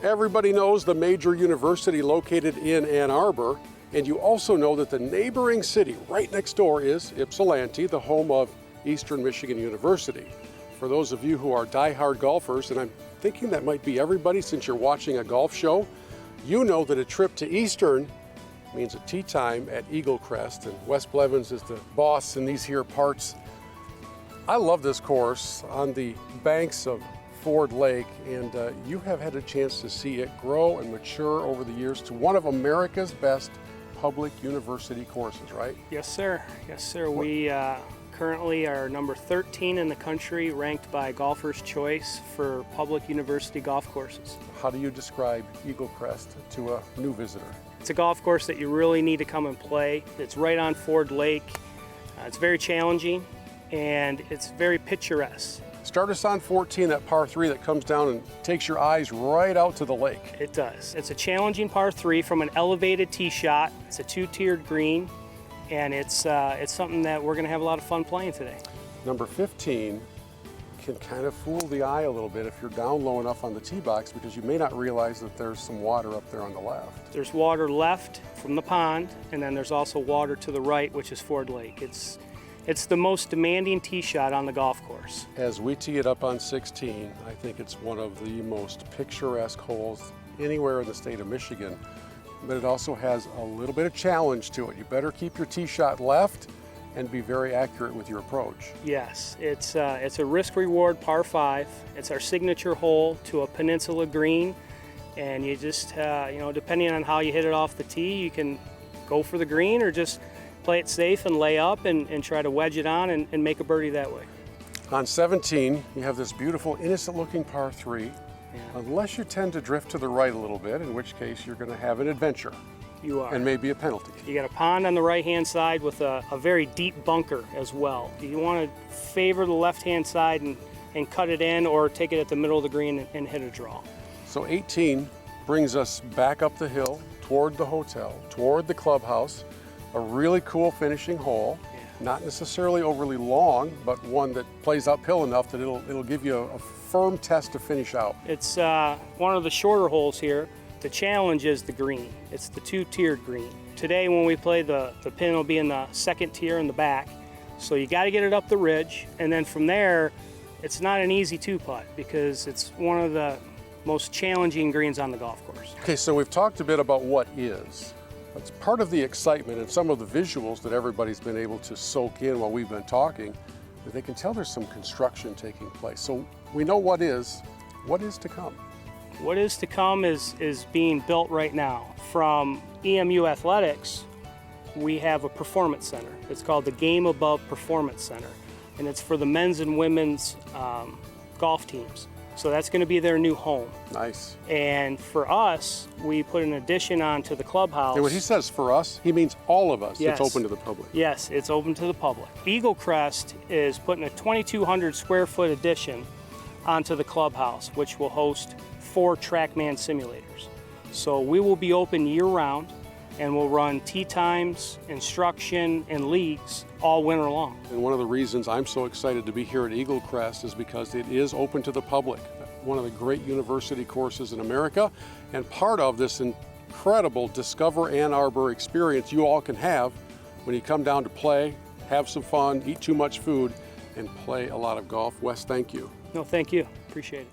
Everybody knows the major university located in Ann Arbor, and you also know that the neighboring city right next door is Ypsilanti, the home of Eastern Michigan University. For those of you who are die-hard golfers, and I'm thinking that might be everybody since you're watching a golf show, you know that a trip to Eastern means a tee time at Eagle Crest, and Wes Blevins is the boss in these here parts. I love this course on the banks of Ford Lake, and you have had a chance to see it grow and mature over the years to one of America's best public university courses, right? Yes, sir. Yes, sir. We currently are number 13 in the country, ranked by Golfer's Choice for public university golf courses. How do you describe Eagle Crest to a new visitor? It's a golf course that you really need to come and play. It's right on Ford Lake. It's very challenging, and it's very picturesque. Start us on 14, that par 3 that comes down and takes your eyes right out to the lake. It does. It's a challenging par 3 from an elevated tee shot. It's a two-tiered green, and it's something that we're going to have a lot of fun playing today. Number 15 can kind of fool the eye a little bit if you're down low enough on the tee box, because you may not realize that there's some water up there on the left. There's water left from the pond, and then there's also water to the right, which is Ford Lake. It's the most demanding tee shot on the golf course. As we tee it up on 16, I think it's one of the most picturesque holes anywhere in the state of Michigan, but it also has a little bit of challenge to it. You better keep your tee shot left and be very accurate with your approach. Yes, it's a risk-reward par 5. It's our signature hole to a peninsula green, and you just, depending on how you hit it off the tee, you can go for the green or just play it safe and lay up and try to wedge it on and make a birdie that way. On 17, you have this beautiful, innocent-looking par 3, Yeah. unless you tend to drift to the right a little bit, in which case you're going to have an adventure. You are. And maybe a penalty. You got a pond on the right-hand side with a very deep bunker as well. You want to favor the left-hand side and cut it in, or take it at the middle of the green and hit a draw. So 18 brings us back up the hill, toward the hotel, toward the clubhouse. A really cool finishing hole. Yeah. Not necessarily overly long, but one that plays uphill enough that it'll give you a firm test to finish out. It's one of the shorter holes here. The challenge is the green. It's the two-tiered green. Today when we play, the pin will be in the second tier in the back. So you got to get it up the ridge, and then from there, it's not an easy two-putt because it's one of the most challenging greens on the golf course. Okay, so we've talked a bit about what is. It's part of the excitement and some of the visuals that everybody's been able to soak in while we've been talking, that they can tell there's some construction taking place. So we know what is to come. What is to come is being built right now. From EMU Athletics, we have a performance center. It's called the Game Above Performance Center, and it's for the men's and women's golf teams. So that's going to be their new home. Nice. And for us, we put an addition onto the clubhouse. And when he says for us, he means all of us. Yes. It's open to the public. Yes, it's open to the public. Eagle Crest is putting a 2,200 square foot addition onto the clubhouse, which will host 4 TrackMan simulators. So we will be open year-round, and we'll run tee times, instruction, and leagues all winter long. And one of the reasons I'm so excited to be here at Eagle Crest is because it is open to the public. One of the great university courses in America, and part of this incredible Discover Ann Arbor experience you all can have when you come down to play, have some fun, eat too much food, and play a lot of golf. Wes, thank you. No, thank you. Appreciate it.